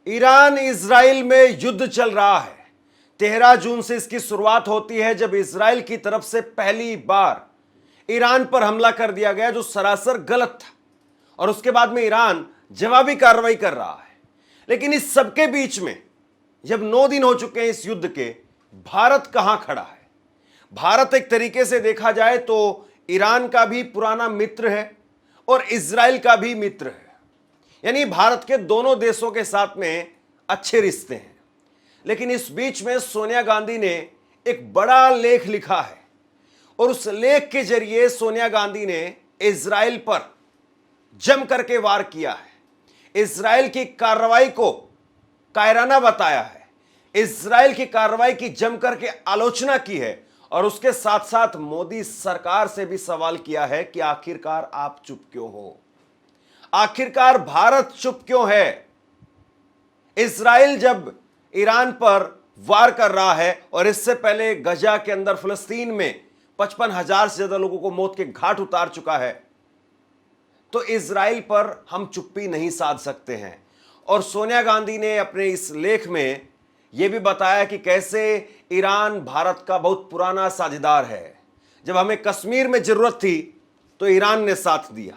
Iran Israel में युद्ध चल रहा है। 13 जून से इसकी शुरुआत होती है जब इजराइल की तरफ से पहली बार ईरान पर हमला कर दिया गया, जो सरासर गलत था, और उसके बाद में ईरान जवाबी कार्रवाई कर रहा है। लेकिन इस सबके बीच में जब 9 दिन हो चुके हैं इस युद्ध के, भारत कहां खड़ा है? भारत एक तरीके से देखा जाए तो ईरान का भी पुराना मित्र है और इजराइल का भी मित्र है, यानी भारत के दोनों देशों के साथ में अच्छे रिश्ते हैं। लेकिन इस बीच में सोनिया गांधी ने एक बड़ा लेख लिखा है और उस लेख के जरिए सोनिया गांधी ने इजराइल पर जम करके वार किया है। इजराइल की कार्रवाई को कायराना बताया है, इजराइल की कार्रवाई की जम करके आलोचना की है और उसके साथ साथ मोदी सरकार से भी सवाल किया है कि आखिरकार आप चुप क्यों हो? आखिरकार भारत चुप क्यों है? इजराइल जब ईरान पर वार कर रहा है और इससे पहले गजा के अंदर फिलिस्तीन में 55,000 से ज्यादा लोगों को मौत के घाट उतार चुका है, तो इजराइल पर हम चुप्पी नहीं साध सकते हैं। और सोनिया गांधी ने अपने इस लेख में यह भी बताया कि कैसे ईरान भारत का बहुत पुराना साझेदार है। जब हमें कश्मीर में जरूरत थी तो ईरान ने साथ दिया,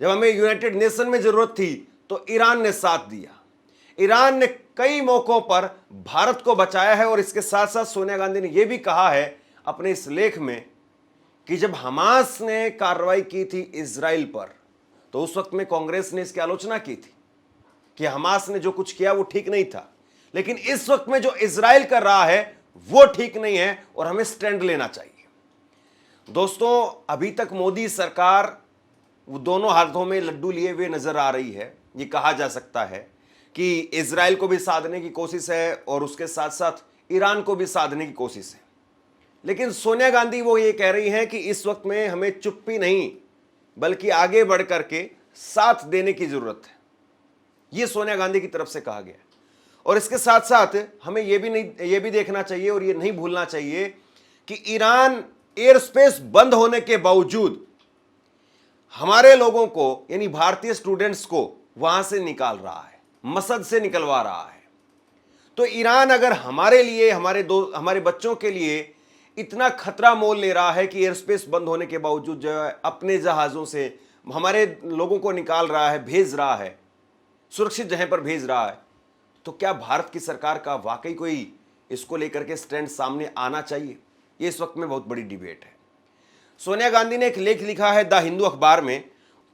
जब हमें यूनाइटेड नेशन में जरूरत थी तो ईरान ने साथ दिया। ईरान ने कई मौकों पर भारत को बचाया है। और इसके साथ साथ सोनिया गांधी ने यह भी कहा है अपने इस लेख में कि जब हमास ने कार्रवाई की थी इजराइल पर, तो उस वक्त में कांग्रेस ने इसकी आलोचना की थी कि हमास ने जो कुछ किया वो ठीक नहीं था। लेकिन इस वक्त में जो इजराइल कर रहा है वो ठीक नहीं है और हमें स्टैंड लेना चाहिए। दोस्तों, अभी तक मोदी सरकार वो दोनों हाथों में लड्डू लिए हुए नजर आ रही है। ये कहा जा सकता है कि इजराइल को भी साधने की कोशिश है और उसके साथ साथ ईरान को भी साधने की कोशिश है। लेकिन सोनिया गांधी वो ये कह रही हैं कि इस वक्त में हमें चुप्पी नहीं बल्कि आगे बढ़ करके साथ देने की जरूरत है। ये सोनिया गांधी की तरफ से कहा गया। और इसके साथ साथ हमें ये भी देखना चाहिए और ये नहीं भूलना चाहिए कि ईरान एयर स्पेस बंद होने के बावजूद हमारे लोगों को, यानी भारतीय स्टूडेंट्स को वहां से निकाल रहा है, मसद से निकलवा रहा है। तो ईरान अगर हमारे लिए, हमारे बच्चों के लिए इतना खतरा मोल ले रहा है कि एयर स्पेस बंद होने के बावजूद जो है अपने जहाजों से हमारे लोगों को निकाल रहा है, भेज रहा है, सुरक्षित जगह पर भेज रहा है, तो क्या भारत की सरकार का वाकई कोई इसको लेकर के स्टैंड सामने आना चाहिए? ये इस वक्त में बहुत बड़ी डिबेट है। सोनिया गांधी ने एक लेख लिखा है द हिंदू अखबार में।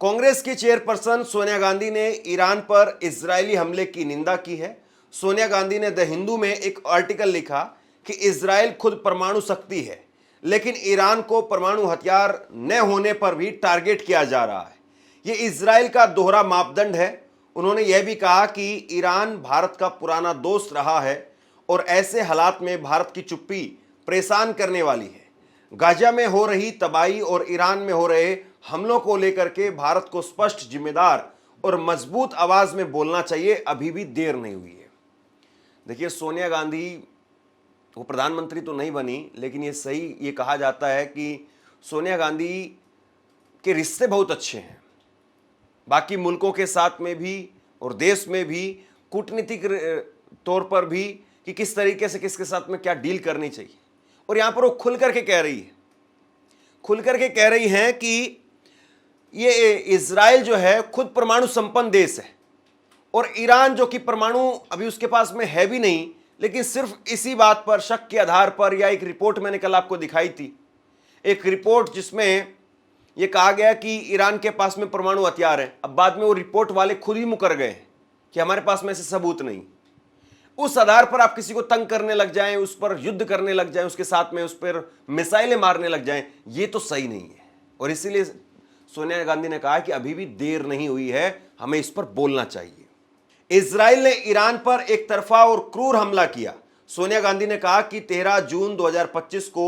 कांग्रेस की चेयरपर्सन सोनिया गांधी ने ईरान पर इजरायली हमले की निंदा की है। सोनिया गांधी ने द हिंदू में एक आर्टिकल लिखा कि इजराइल खुद परमाणु शक्ति है, लेकिन ईरान को परमाणु हथियार न होने पर भी टारगेट किया जा रहा है। ये इजराइल का दोहरा मापदंड है। उन्होंने यह भी कहा कि ईरान भारत का पुराना दोस्त रहा है और ऐसे हालात में भारत की चुप्पी परेशान करने वाली है। गाजा में हो रही तबाही और ईरान में हो रहे हमलों को लेकर के भारत को स्पष्ट, जिम्मेदार और मजबूत आवाज में बोलना चाहिए। अभी भी देर नहीं हुई है। देखिए, सोनिया गांधी वो प्रधानमंत्री तो नहीं बनी, लेकिन ये कहा जाता है कि सोनिया गांधी के रिश्ते बहुत अच्छे हैं बाकी मुल्कों के साथ में भी और देश में भी, कूटनीतिक तौर पर भी, कि किस तरीके से किसके साथ में क्या डील करनी चाहिए। और यहां पर वो खुल करके कह रही हैं कि ये इजराइल जो है खुद परमाणु संपन्न देश है और ईरान जो कि परमाणु अभी उसके पास में है भी नहीं, लेकिन सिर्फ इसी बात पर, शक के आधार पर, या एक रिपोर्ट मैंने कल आपको दिखाई थी, एक रिपोर्ट जिसमें यह कहा गया कि ईरान के पास में परमाणु हथियार है। अब बाद में वो रिपोर्ट वाले खुद ही मुकर गए कि हमारे पास में ऐसे सबूत नहीं। उस आधार पर आप किसी को तंग करने लग जाएं, उस पर युद्ध करने लग जाएं, उसके साथ में उस पर मिसाइलें मारने लग जाएं, ये तो सही नहीं है। और इसीलिए सोनिया गांधी ने कहा कि अभी भी देर नहीं हुई है, हमें इस पर बोलना चाहिए। इजराइल ने ईरान पर एक तरफा और क्रूर हमला किया। सोनिया गांधी ने कहा कि 13 जून 2025 को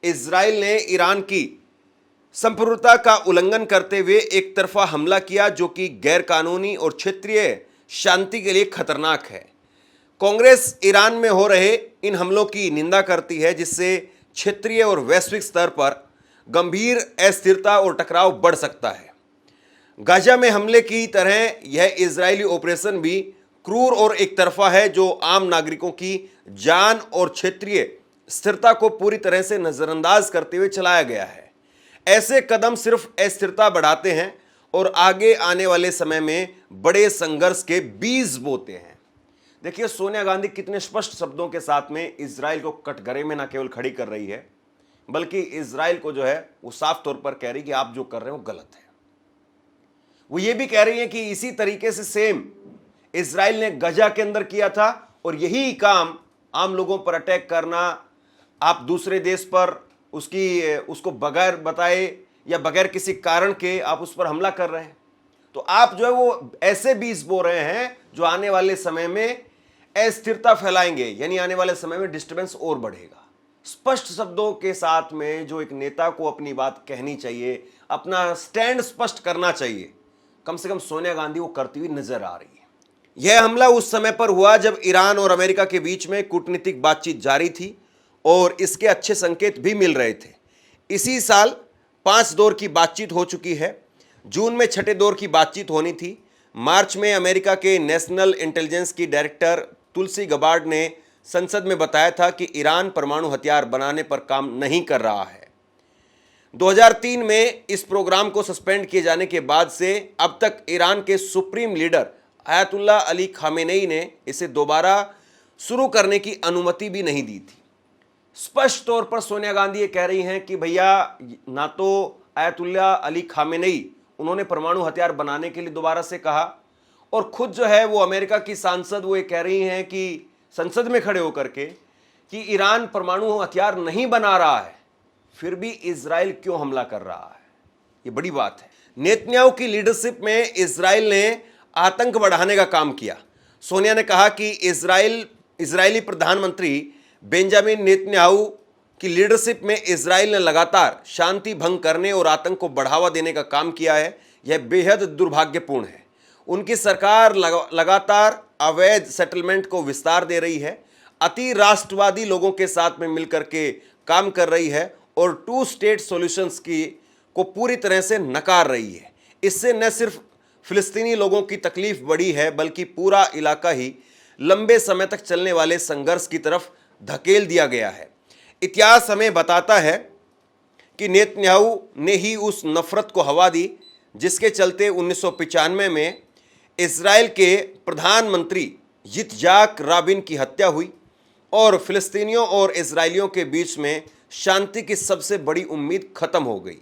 इजराइल ने ईरान की संप्रभुता का उल्लंघन करते हुए एक तरफा हमला किया, जो कि गैरकानूनी और क्षेत्रीय शांति के लिए खतरनाक है। कांग्रेस ईरान में हो रहे इन हमलों की निंदा करती है, जिससे क्षेत्रीय और वैश्विक स्तर पर गंभीर अस्थिरता और टकराव बढ़ सकता है। गाजा में हमले की तरह यह इजरायली ऑपरेशन भी क्रूर और एक तरफा है जो आम नागरिकों की जान और क्षेत्रीय स्थिरता को पूरी तरह से नजरअंदाज करते हुए चलाया गया है। ऐसे कदम सिर्फ अस्थिरता बढ़ाते हैं और आगे आने वाले समय में बड़े संघर्ष के बीज बोते हैं। देखिए, सोनिया गांधी कितने स्पष्ट शब्दों के साथ में इजराइल को कटघरे में न केवल खड़ी कर रही है, बल्कि इजराइल को जो है वो साफ तौर पर कह रही कि आप जो कर रहे हो गलत है। वो ये भी कह रही है कि इसी तरीके से सेम इजराइल ने गजा के अंदर किया था और यही काम आम लोगों पर अटैक करना, आप दूसरे देश पर उसको बगैर बताए या बगैर किसी कारण के आप उस पर हमला कर रहे हैं। तो आप जो है वो ऐसे बीज बो रहे हैं जो आने वाले समय में अस्थिरता फैलाएंगे, यानी आने वाले समय में डिस्टर्बेंस और बढ़ेगा। स्पष्ट शब्दों के साथ में जो एक नेता को अपनी बात कहनी चाहिए, अपना स्टैंड स्पष्ट करना चाहिए, कम से कम सोनिया गांधी वो करती हुई नजर आ रही है। यह हमला उस समय पर हुआ जब ईरान और अमेरिका के बीच में कूटनीतिक बातचीत जारी थी और इसके अच्छे संकेत भी मिल रहे थे। इसी साल 5 दौर की बातचीत हो चुकी है। जून में 6ठे दौर की बातचीत होनी थी। मार्च में अमेरिका के नेशनल इंटेलिजेंस की डायरेक्टर तुलसी गबार्ड ने संसद में बताया था कि ईरान परमाणु हथियार बनाने पर काम नहीं कर रहा है। 2003 में इस प्रोग्राम को सस्पेंड किए जाने के बाद से अब तक ईरान के supreme leader Ayatollah Ali Khamenei ने इसे दोबारा शुरू करने की अनुमति भी नहीं दी थी। स्पष्ट तौर पर सोनिया गांधी ये कह रही हैं कि भैया, ना तो आयतुल्लाह अली खामेनेई उन्होंने परमाणु हथियार बनाने के लिए दोबारा से कहा, और खुद जो है वो अमेरिका की सांसद वो ये कह रही हैं कि संसद में खड़े होकर के कि ईरान परमाणु हथियार नहीं बना रहा है, फिर भी इजराइल क्यों हमला कर रहा है। ये बड़ी बात है। नेतन्याहू की लीडरशिप में इजराइल ने आतंक बढ़ाने का काम किया। सोनिया ने कहा कि इजरायली प्रधानमंत्री बेंजामिन नेतन्याहू की लीडरशिप में इजराइल ने लगातार शांति भंग करने और आतंक को बढ़ावा देने का काम किया है। यह बेहद दुर्भाग्यपूर्ण है। उनकी सरकार लगातार अवैध सेटलमेंट को विस्तार दे रही है, अति राष्ट्रवादी लोगों के साथ में मिलकर के काम कर रही है और 2 स्टेट सॉल्यूशंस को पूरी तरह से नकार रही है। इससे न सिर्फ फिलिस्तीनी लोगों की तकलीफ बढ़ी है, बल्कि पूरा इलाका ही लंबे समय तक चलने वाले संघर्ष की तरफ धकेल दिया गया है। इतिहास हमें बताता है कि नेतन्याहू ने ही उस नफरत को हवा दी जिसके चलते 1995 में इजराइल के प्रधानमंत्री यित्जाक राबिन की हत्या हुई और फिलिस्तीनियों और इजरायलियों के बीच में शांति की सबसे बड़ी उम्मीद खत्म हो गई।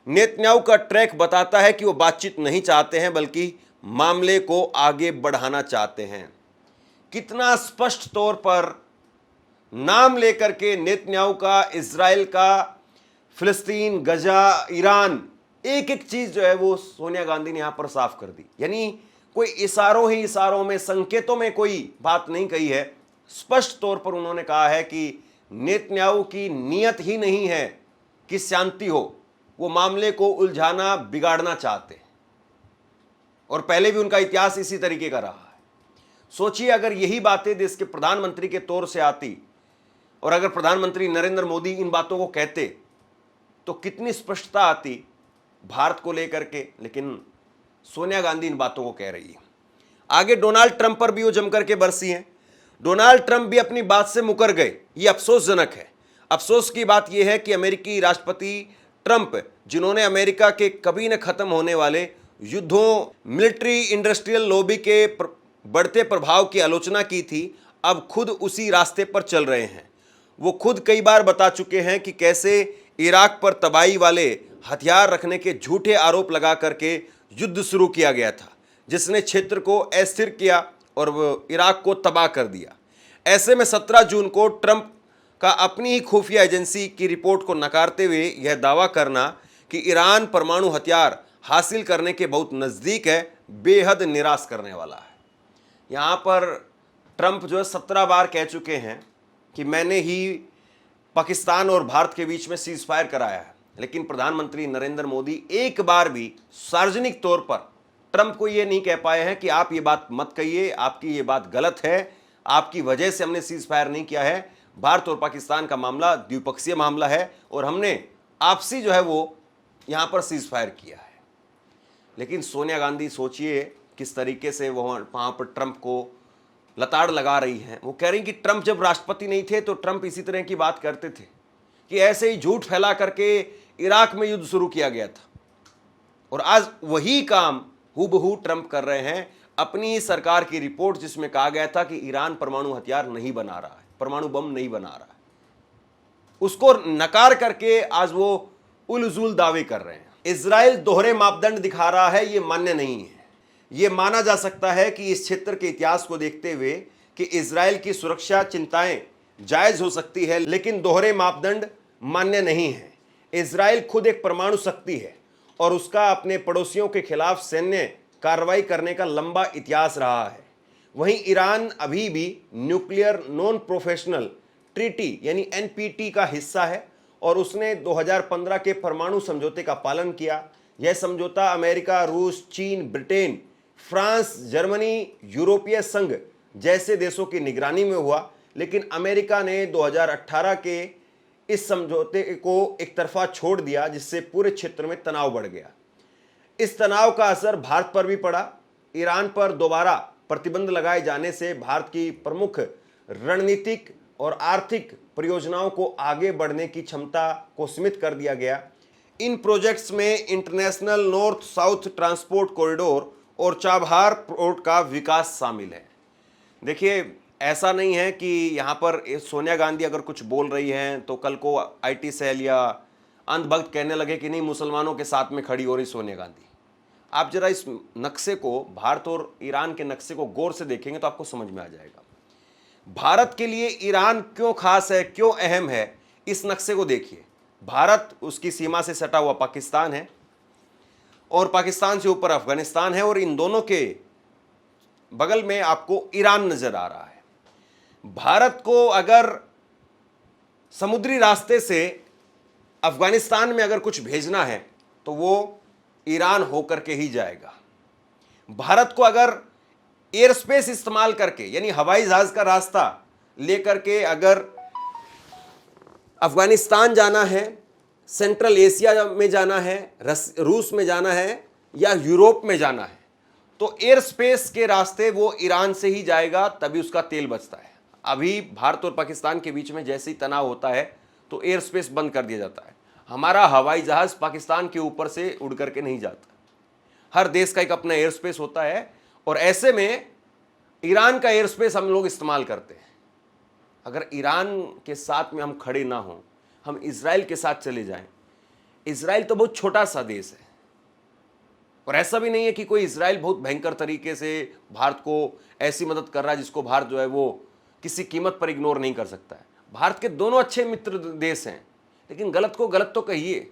नेतन्याहू का ट्रैक बताता है कि वो बातचीत नहीं चाहते हैं, बल्कि मामले को आगे बढ़ाना चाहते हैं। कितना स्पष्ट तौर पर नाम लेकर के नेतन्याहू का, इजराइल का, फिलिस्तीन, गजा, ईरान, एक एक चीज जो है वो सोनिया गांधी ने यहां पर साफ कर दी। यानी कोई इशारों में, संकेतों में कोई बात नहीं कही है। स्पष्ट तौर पर उन्होंने कहा है कि नेतन्याहू की नीयत ही नहीं है कि शांति हो, वो मामले को उलझाना, बिगाड़ना चाहते हैं, और पहले भी उनका इतिहास इसी तरीके का रहा है। सोचिए, अगर यही बातें देश के प्रधानमंत्री के तौर से आती और अगर प्रधानमंत्री नरेंद्र मोदी इन बातों को कहते तो कितनी स्पष्टता आती भारत को लेकर के। लेकिन सोनिया गांधी इन बातों को कह रही है। आगे डोनाल्ड ट्रंप पर भी वो जमकर के बरसी हैं। डोनाल्ड ट्रंप भी अपनी बात से मुकर गए। ये अफसोसजनक है। अफसोस की बात यह है कि अमेरिकी राष्ट्रपति ट्रंप, जिन्होंने अमेरिका के कभी न खत्म होने वाले युद्धों, मिलिट्री इंडस्ट्रियल लॉबी के बढ़ते प्रभाव की आलोचना की थी, अब खुद उसी रास्ते पर चल रहे हैं। वो खुद कई बार बता चुके हैं कि कैसे इराक पर तबाही वाले हथियार रखने के झूठे आरोप लगा करके युद्ध शुरू किया गया था, जिसने क्षेत्र को अस्थिर किया और इराक को तबाह कर दिया। ऐसे में 17 जून को ट्रंप का अपनी ही खुफिया एजेंसी की रिपोर्ट को नकारते हुए यह दावा करना कि ईरान परमाणु हथियार हासिल करने के बहुत नज़दीक है, बेहद निराश करने वाला है। यहाँ पर ट्रंप जो है 17 बार कह चुके हैं कि मैंने ही पाकिस्तान और भारत के बीच में सीज फायर कराया है, लेकिन प्रधानमंत्री नरेंद्र मोदी एक बार भी सार्वजनिक तौर पर ट्रंप को ये नहीं कह पाए हैं कि आप ये बात मत कहिए, आपकी ये बात गलत है, आपकी वजह से हमने सीज फायर नहीं किया है। भारत और पाकिस्तान का मामला द्विपक्षीय मामला है और हमने आपसी जो है वो यहाँ पर सीज फायर किया है। लेकिन सोनिया गांधी, सोचिए किस तरीके से वो वहाँ पर ट्रंप को लताड़ लगा रही हैं। वो कह रही कि ट्रंप जब राष्ट्रपति नहीं थे तो ट्रंप इसी तरह की बात करते थे कि ऐसे ही झूठ फैला करके इराक में युद्ध शुरू किया गया था, और आज वही काम हूबहू ट्रंप कर रहे हैं अपनी सरकार की रिपोर्ट जिसमें कहा गया था कि ईरान परमाणु हथियार नहीं बना रहा है, परमाणु बम नहीं बना रहा है, उसको नकार करके आज वो उलझुल दावे कर रहे हैं। इजराइल दोहरे मापदंड दिखा रहा है, ये मान्य नहीं है। ये माना जा सकता है कि इस क्षेत्र के इतिहास को देखते हुए कि इजराइल की सुरक्षा चिंताएं जायज हो सकती है, लेकिन दोहरे मापदंड मान्य नहीं है। इजराइल खुद एक परमाणु शक्ति है और उसका अपने पड़ोसियों के खिलाफ सैन्य कार्रवाई करने का लंबा इतिहास रहा है। वहीं ईरान अभी भी न्यूक्लियर नॉन प्रोफेशनल ट्रीटी यानी एनपीटी का हिस्सा है और उसने 2015 के परमाणु समझौते का पालन किया। यह समझौता अमेरिका, रूस, चीन, ब्रिटेन, फ्रांस, जर्मनी, यूरोपीय संघ जैसे देशों की निगरानी में हुआ, लेकिन अमेरिका ने 2018 के इस समझौते को एक तरफा छोड़ दिया, जिससे पूरे क्षेत्र में तनाव बढ़ गया। इस तनाव का असर भारत पर भी पड़ा। ईरान पर दोबारा प्रतिबंध लगाए जाने से भारत की प्रमुख रणनीतिक और आर्थिक परियोजनाओं को आगे बढ़ने की क्षमता को सीमित कर दिया गया। इन प्रोजेक्ट्स में international north south transport corridor और चाबहार पोर्ट का विकास शामिल है। देखिए, ऐसा नहीं है कि यहाँ पर सोनिया गांधी अगर कुछ बोल रही हैं तो कल को आईटी सेल या अंधभक्त कहने लगे कि नहीं, मुसलमानों के साथ में खड़ी हो रही सोनिया गांधी। आप जरा इस नक्शे को, भारत और ईरान के नक्शे को गौर से देखेंगे तो आपको समझ में आ जाएगा भारत के लिए ईरान क्यों खास है, क्यों अहम है। इस नक्शे को देखिए। भारत, उसकी सीमा से सटा हुआ पाकिस्तान है और पाकिस्तान से ऊपर अफगानिस्तान है और इन दोनों के बगल में आपको ईरान नजर आ रहा है। भारत को अगर समुद्री रास्ते से अफगानिस्तान में अगर कुछ भेजना है तो वो ईरान होकर के ही जाएगा। भारत को अगर एयर स्पेस इस्तेमाल करके यानी हवाई जहाज का रास्ता लेकर के अगर अफगानिस्तान जाना है, सेंट्रल एशिया में जाना है, रूस में जाना है या यूरोप में जाना है, तो एयर स्पेस के रास्ते वो ईरान से ही जाएगा, तभी उसका तेल बचता है। अभी भारत और पाकिस्तान के बीच में जैसे ही तनाव होता है तो एयर स्पेस बंद कर दिया जाता है। हमारा हवाई जहाज पाकिस्तान के ऊपर से उड़ करके नहीं जाता। हर देश का एक अपना एयर स्पेस होता है और ऐसे में ईरान का एयर स्पेस हम लोग इस्तेमाल करते हैं। अगर ईरान के साथ में हम खड़े ना हों, हम इजराइल के साथ चले जाएं। इजराइल तो बहुत छोटा सा देश है और ऐसा भी नहीं है कि कोई इजराइल बहुत भयंकर तरीके से भारत को ऐसी मदद कर रहा है जिसको भारत जो है वो किसी कीमत पर इग्नोर नहीं कर सकता है। भारत के दोनों अच्छे मित्र देश हैं, लेकिन गलत को गलत तो कहिए।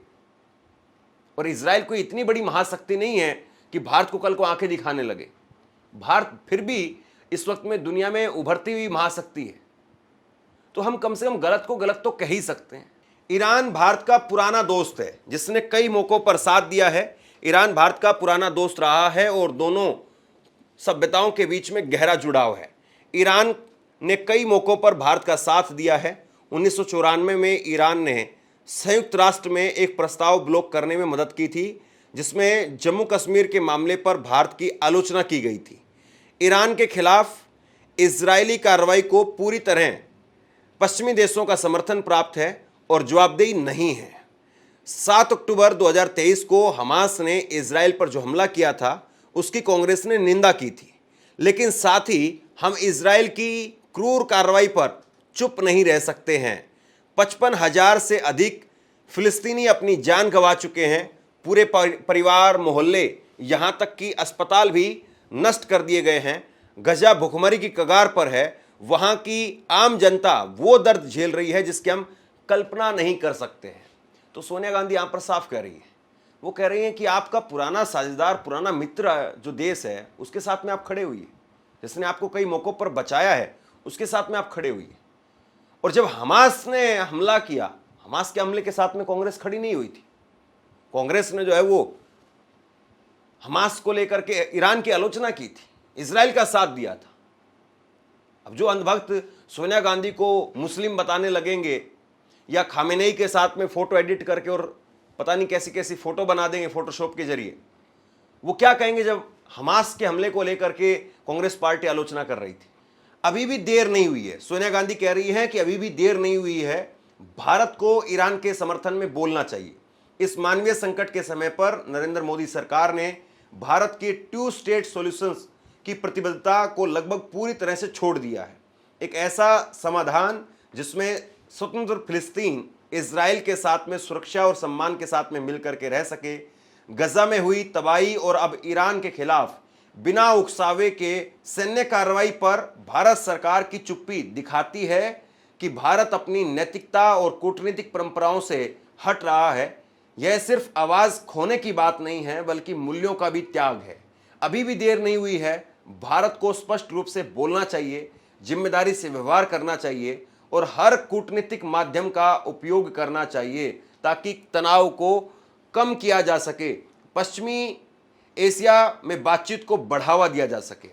और इजराइल कोई इतनी बड़ी महाशक्ति नहीं है कि भारत को कल को आंखें दिखाने लगे। भारत फिर भी इस वक्त में दुनिया में उभरती हुई महाशक्ति है, तो हम कम से कम गलत को गलत तो कह ही सकते हैं। ईरान भारत का पुराना दोस्त है जिसने कई मौकों पर साथ दिया है। ईरान भारत का पुराना दोस्त रहा है और दोनों सभ्यताओं के बीच में गहरा जुड़ाव है। ईरान ने कई मौकों पर भारत का साथ दिया है। 1994 में ईरान ने संयुक्त राष्ट्र में एक प्रस्ताव ब्लॉक करने में मदद की थी जिसमें जम्मू कश्मीर के मामले पर भारत की आलोचना की गई थी। ईरान के खिलाफ इजरायली कार्रवाई को पूरी तरह पश्चिमी देशों का समर्थन प्राप्त है और जवाबदेही नहीं है। 7 अक्टूबर 2023 को हमास ने इजराइल पर जो हमला किया था उसकी कांग्रेस ने निंदा की थी, लेकिन साथ ही हम इजराइल की क्रूर कार्रवाई पर चुप नहीं रह सकते हैं। 55,000 से अधिक फिलिस्तीनी अपनी जान गंवा चुके हैं। पूरे परिवार, मोहल्ले, यहां तक कि अस्पताल भी नष्ट कर दिए गए हैं। गजा भुखमरी की कगार पर है। वहां की आम जनता वो दर्द झेल रही है जिसकी हम कल्पना नहीं कर सकते हैं। तो सोनिया गांधी यहां पर साफ कह रही है, वो कह रही हैं कि आपका पुराना साझेदार, पुराना मित्र जो देश है उसके साथ में आप खड़े हुई, जिसने आपको कई मौकों पर बचाया है उसके साथ में आप खड़े हुई। और जब हमास ने हमला किया, हमास के हमले के साथ में कांग्रेस खड़ी नहीं हुई थी। कांग्रेस ने जो है वो हमास को लेकर के ईरान की आलोचना की थी, इजराइल का साथ दिया था। अब जो अंधभक्त सोनिया गांधी को मुस्लिम बताने लगेंगे या खामेनेई के साथ में फोटो एडिट करके और पता नहीं कैसी कैसी फोटो बना देंगे फोटोशॉप के जरिए, वो क्या कहेंगे जब हमास के हमले को लेकर के कांग्रेस पार्टी आलोचना कर रही थी। अभी भी देर नहीं हुई है। सोनिया गांधी कह रही हैं कि अभी भी देर नहीं हुई है, भारत को ईरान के समर्थन में बोलना चाहिए। इस मानवीय संकट के समय पर नरेंद्र मोदी सरकार ने भारत के 2 स्टेट सॉल्यूशंस की प्रतिबद्धता को लगभग पूरी तरह से छोड़ दिया है। एक ऐसा समाधान जिसमें स्वतंत्र फिलिस्तीन इजराइल के साथ में सुरक्षा और सम्मान के साथ में मिलकर के रह सके। गजा में हुई तबाही और अब ईरान के खिलाफ बिना उकसावे के सैन्य कार्रवाई पर भारत सरकार की चुप्पी दिखाती है कि भारत अपनी नैतिकता और कूटनीतिक परंपराओं से हट रहा है। यह सिर्फ आवाज खोने की बात नहीं है, बल्कि मूल्यों का भी त्याग है। अभी भी देर नहीं हुई है, भारत को स्पष्ट रूप से बोलना चाहिए, जिम्मेदारी से व्यवहार करना चाहिए और हर कूटनीतिक माध्यम का उपयोग करना चाहिए ताकि तनाव को कम किया जा सके, पश्चिमी एशिया में बातचीत को बढ़ावा दिया जा सके।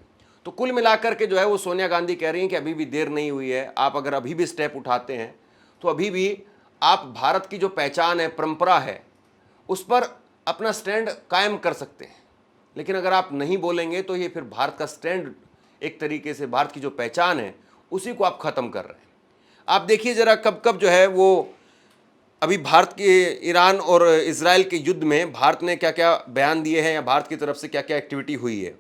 तो कुल मिलाकर के जो है वो सोनिया गांधी कह रही हैं कि अभी भी देर नहीं हुई है। आप अगर अभी भी स्टेप उठाते हैं तो अभी भी आप भारत की जो पहचान है, परंपरा है, उस पर अपना स्टैंड कायम कर सकते हैं। लेकिन अगर आप नहीं बोलेंगे तो ये फिर भारत का स्टैंड, एक तरीके से भारत की जो पहचान है उसी को आप ख़त्म कर रहे हैं। आप देखिए ज़रा कब कब जो है वो अभी भारत के ईरान और इजराइल के युद्ध में भारत ने क्या क्या बयान दिए हैं या भारत की तरफ से क्या क्या एक्टिविटी हुई है।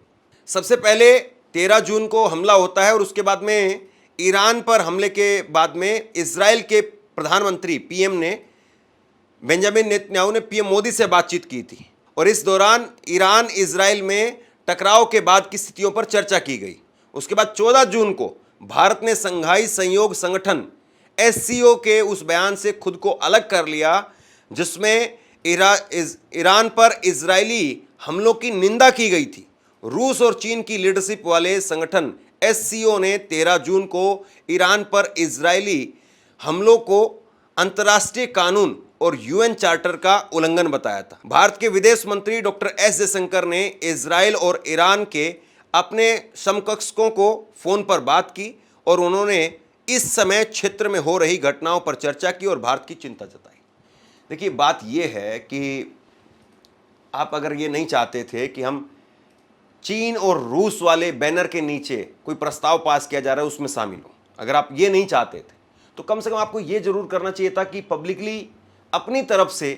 सबसे पहले 13 जून को हमला होता है और उसके बाद में ईरान पर हमले के बाद में इजराइल के प्रधानमंत्री पीएम ने, बेंजामिन नेतन्याहू ने पीएम मोदी से बातचीत की थी और इस दौरान ईरान इजराइल में टकराव के बाद की स्थितियों पर चर्चा की गई। उसके बाद 14 जून को भारत ने संघाई सहयोग संगठन SCO के उस बयान से खुद को अलग कर लिया जिसमें ईरान पर इजरायली हमलों की निंदा की गई थी। रूस और चीन की लीडरशिप वाले संगठन SCO ने 13 जून को ईरान पर इजरायली हमलों को अंतर्राष्ट्रीय कानून और UN चार्टर का उल्लंघन बताया था। भारत के विदेश मंत्री डॉक्टर S जयशंकर ने इजराइल और ईरान के अपने समकक्षों को फोन पर बात की और उन्होंने इस समय क्षेत्र में हो रही घटनाओं पर चर्चा की और भारत की चिंता जताई। देखिए बात यह है कि आप अगर ये नहीं चाहते थे कि हम चीन और रूस वाले बैनर के नीचे कोई प्रस्ताव पास किया जा रहा है उसमें शामिल हो, अगर आप ये नहीं चाहते थे तो कम से कम आपको ये जरूर करना चाहिए था कि पब्लिकली अपनी तरफ से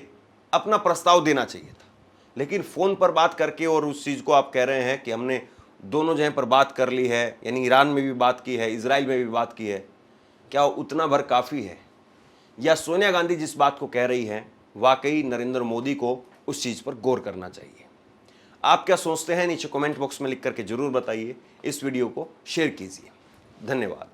अपना प्रस्ताव देना चाहिए था। लेकिन फ़ोन पर बात करके और उस चीज़ को आप कह रहे हैं कि हमने दोनों जगह पर बात कर ली है, यानी ईरान में भी बात की है, इजराइल में भी बात की है। क्या उतना भर काफ़ी है या सोनिया गांधी जिस बात को कह रही हैं वाकई नरेंद्र मोदी को उस चीज़ पर गौर करना चाहिए? आप क्या सोचते हैं नीचे कमेंट बॉक्स में लिख करके जरूर बताइए। इस वीडियो को शेयर कीजिए। धन्यवाद।